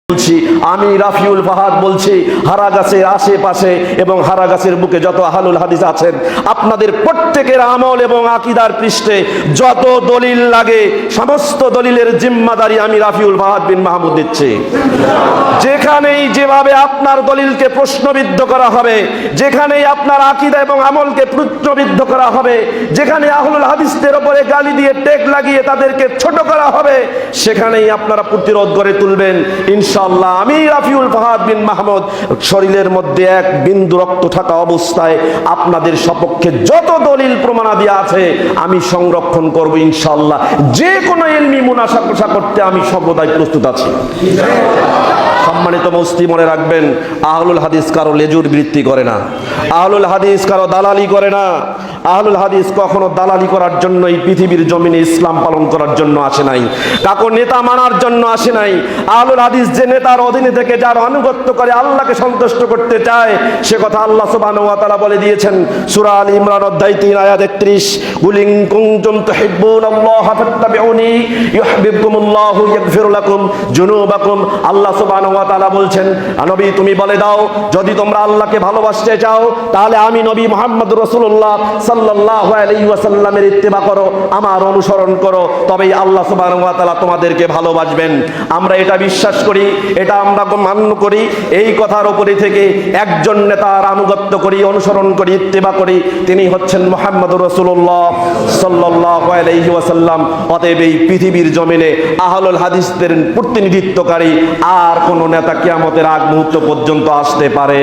বলছি, আমি রাফিউল ফাহাদ বলছি, হারাগাছের আশেপাশে এবং হারাগাছের বুকে যত আহলুল হাদিস আছেন, আপনাদের প্রত্যেকের আমল এবং আকীদার পৃষ্ঠে যত দলিল লাগে সমস্ত দলিলের জিম্মাদারি আমি রাফিউল ফাহাদ বিন মাহমুদ নিচ্ছি। যেখানেই যেভাবে আপনার দলিলকে প্রশ্নবিদ্ধ করা হবে, যেখানেই আপনার আকীদা এবং আমলকে প্রশ্নবিদ্ধ করা হবে, যেখানে আহলুল হাদিসদের উপরে গালি দিয়ে টেক লাগিয়ে তাদেরকে ছোট করা হবে, সেখানেই আপনারা প্রতিরোধ করে তুলবেন ইনশাআল্লাহ। আমি রাফিউল ফাহাদ বিন মাহমুদ শরীরের মধ্যে এক বিন্দু রক্ত থাকা অবস্থায় আপনাদের সপক্ষে যত দলিল প্রমাণাদি আছে আমি সংরক্ষণ করব ইনশাআল্লাহ। যে কোনো ইলমি মুনাজাত করতে আমি সর্বদাই প্রস্তুত আছি। সম্মানিত মুফতি, মনে রাখবেন, আহলুল হাদিস কারো লেজুর বৃত্তি করে না, আহলুল হাদিস কারো দালালি করে না। আহলুল হাদিস কখনো দালালি করার জন্য এই পৃথিবীর জমিনে ইসলাম পালন করার জন্য আসে নাই, কাকো নেতা মানার জন্য আসে নাই। আহলুল হাদিস যে নেতার অধীনে থেকে যার আনুগত্য করে আল্লাহকে সন্তুষ্ট করতে চায়, সে কথা আল্লাহ সুবহানাহু ওয়া তাআলা বলে দিয়েছেন সূরা আল ইমরান অধ্যায় 3 আয়াত 31, কুলিন কুনতুম তুহিব্বুনাল্লাহা ফাত্তাবিউনি ইউহিব্বুকুমুল্লাহু ইয়াগফির লাকুম যুনুবাকুম। আল্লাহ সুবহানাহু ওয়া তাআলা বলছেন, নবী তুমি বলে দাও, যদি তোমরা আল্লাহকে ভালোবাসতে চাও তাহলে আমি নবী মুহাম্মদুর রাসূলুল্লাহ সাল্লাল্লাহু আলাইহি ওয়াসাল্লামের ইত্তেবা করো, আমার অনুসরণ করো, তবেই আল্লাহ সুবহানাহু ওয়া তাআলা তোমাদেরকে ভালোবাসবেন। আমরা এটা বিশ্বাস করি, এটা আমরা মান্য করি। এই কথার উপরে থেকে একজন নেতার আনুগত্য করি, অনুসরণ করি, ইত্তেবা করি, তিনি হচ্ছেন মুহাম্মদুর রাসূলুল্লাহ সাল্লাল্লাহু আলাইহি ওয়াসাল্লাম। অতএব এই পৃথিবীর জমিনে আহলুল হাদিসদের প্রতিনিধিত্বকারী আর কোন নেতা কিয়ামতের আগ মুহূর্ত পর্যন্ত আসতে পারে?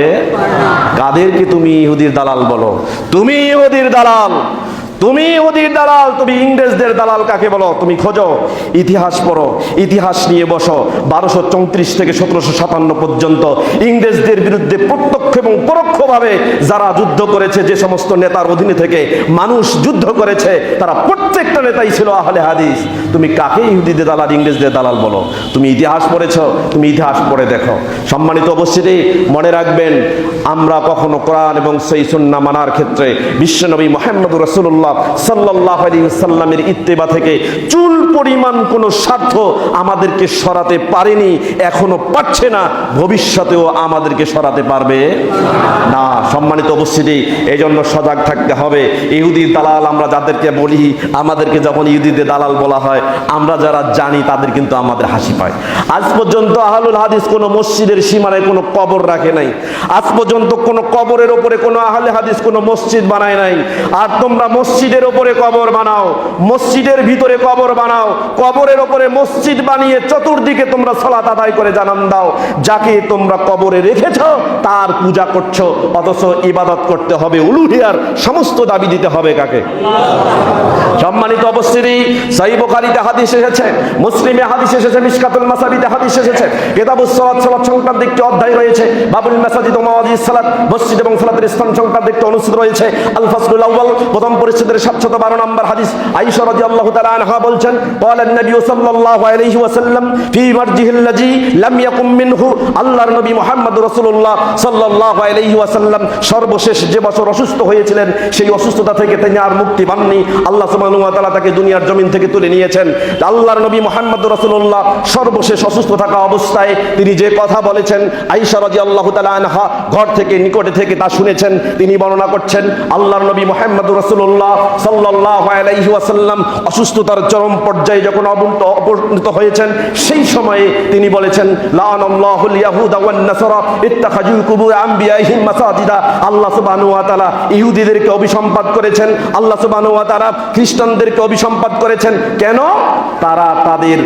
কাদেরকে তুমি ইহুদির দালাল বলো? তুমি ইহুদির দালাল, তুমি ইহুদির দালাল, তুমি ইংরেজদের দালাল কাকে বলো? তুমি খোঁজো, ইতিহাস পড়ো, ইতিহাস নিয়ে বসো। 1234 থেকে 1757 পর্যন্ত ইংরেজদের বিরুদ্ধে প্রত্যক্ষ এবং পরোক্ষভাবে যারা যুদ্ধ করেছে, যে সমস্ত নেতার অধীনে থেকে মানুষ যুদ্ধ করেছে, তারা প্রত্যেকটা নেতাই ছিল আহলে হাদিস। তুমি কাকে ইহুদিদের দালাল, ইংরেজদের দালাল বলো? তুমি ইতিহাস পড়েছো, তুমি ইতিহাস পড়ে দেখো। সম্মানিত উপস্থিতি, মনে রাখবেন, আমরা কখনো কোরআন এবং সহিহ সুন্নাহ মানার ক্ষেত্রে বিশ্বনবী মুহাম্মদুর রাসূলুল্লাহ সাল্লাল্লাহু আলাইহি ওয়াসাল্লামের ইত্তেবা থেকে চুল পরিমাণ কোনো স্বার্থ আমাদেরকে সরাতে পারেনি, এখনো পারছে না, ভবিষ্যতেও আমাদেরকে সরাতে পারবে না। সম্মানিত উপস্থিতি, এই জন্য সজাগ থাকতে হবে। ইহুদির দালাল আমরা যাদেরকে বলি, আমাদেরকে যখন ইহুদিদের দালাল বলা হয়, আমরা যারা জানি তাদের কিন্তু আমাদের হাসি পায়। আজ পর্যন্ত আহলুল হাদিস কোনো মসজিদের সীমানায় কোনো কবর রাখে নাই, আজ পর্যন্ত কোনো কবরের ওপরে কোনো আহলে হাদিস কোনো মসজিদ বানায় নাই। আর তোমরা মসজিদের ওপরে কবর বানাও, মসজিদের ভিতরে কবর বানাও, কবরের ওপরে মসজিদ বানিয়ে চতুর্দিকে তোমরা সালাত আদায় করে জানান দাও, যাকে তোমরা কবরে রেখেছ তার পূজা করছো, অথচ ইবাদত করতে হবে, উলুহিয়ার সমস্ত দাবি দিতে হবে কাকে? সম্মানিত উপস্থিতি, সহিহ বুখারীতে হাদিস এসেছে, মুসলিমে হাদিস এসেছে, মিশকাতুল মাসাবিতে হাদিস এসেছে, কিতাবুস সালাত, সালাত সংক্রান্ত একটি অধ্যায় রয়েছে, বাবুল মাসাজিদ ওয়া মাওয়াদিস সালাত, মসজিদ এবং সালাতের স্থান সংক্রান্ত একটি অনুচ্ছেদ রয়েছে। আল ফাসলুল আউয়াল, প্রথম পরিচ্ছেদের 712 নম্বর হাদিস। আয়েশা রাদিয়াল্লাহু তাআলা আনহা বলছেন, ক্বালা নবী সাল্লাল্লাহু আলাইহি ওয়াসাল্লাম ফি মারজিহিল্লাযী লাম ইয়াকুম মিনহু, আল্লাহর নবী মুহাম্মদ রাসূলুল্লাহ সাল্লাল্লাহু আলাইহি ওয়াসাল্লাম সর্বশেষ যে বছর অসুস্থ হয়েছিলেন, সেই অসুস্থতা থেকে তিনি আর মুক্তি পাননি। আল্লাহ সুবহানাহু ওয়া তাআলা তাকে দুনিয়ার জমিন থেকে তুলে নিয়েছেন। আল্লাহর নবী মুহাম্মদ রাসূলুল্লাহ সর্বশেষ অসুস্থ থাকা অবস্থায় তিনি যে কথা বলেছেন, আয়েশা রাদিয়াল্লাহু তাআলা আনহা ঘর থেকে নিকটে থেকে তা শুনেছেন। তিনি বর্ণনা করছেন, আল্লাহর নবী মুহাম্মদ রাসূলুল্লাহ সাল্লাল্লাহু আলাইহি ওয়াসাল্লাম অসুস্থতার চরম পর্যায়ে যখন অবনীত হয়েছেন, সেই সময়ে তিনি বলেছেন, লানাল্লাহুল ইয়াহুদা ওয়ান নাসারা ইত্তাখাযু কুবুর আম্বিয়াইহিম মাসাজিদা। আল্লাহ সুবহানাহু ওয়া তাআলা ইহুদিদেরকে অভিসম্পাদ করেছেন, আল্লাহ সুবহানাহু ওয়া তাআলা খ্রিস্টানদেরকে অভিসম্পাদ করেছেন। কেন? তারা তাদের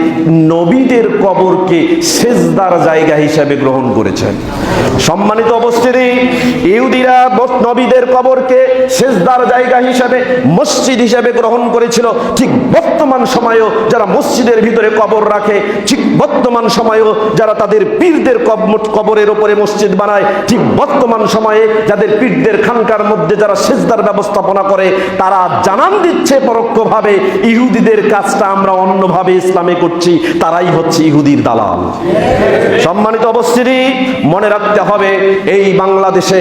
নবীদের কবরকে সেজদার জায়গা হিসেবে গ্রহণ করেছেন। সম্মানিত উপস্থিতি, ইহুদিরা নবীদের কবরকে সেজদার জায়গা হিসেবে, মসজিদ হিসেবে গ্রহণ করেছিল। ঠিক বর্তমান সময়েও যারা মসজিদের ভিতরে কবর রাখে, ঠিক বর্তমান সময়েও যারা তাদের পীরদের কবরের উপরে মসজিদ বানায়, ঠিক বর্তমান সময়ে যাদের পীরদের খানকার মধ্যে যারা সেজদার ব্যবস্থাপনা করে, তারা জানান দিচ্ছে পরোক্ষভাবে ইহুদিদের কাজটা আমরা অন্যভাবে ইসলামে করছি, তারাই হচ্ছে ইহুদির দালাল। সম্মানিত উপস্থিতি, মনে রাখতে হবে, এই বাংলাদেশে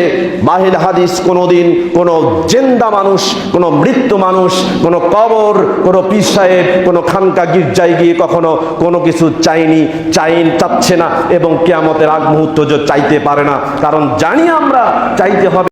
বাহিল হাদিস কোনোদিন কোনো জিন্দা মানুষ, কোনো মৃত্যু মানুষ কোনো কবর, কোনো পীর সাহেব, কোনো খানকা গির্জায় গিয়ে কখনো কোনো কিছু চাচ্ছে না এবং কিয়ামতের আগ মুহূর্ত চাইতে পারে না, কারণ জানি আমরা চাইতে হবে।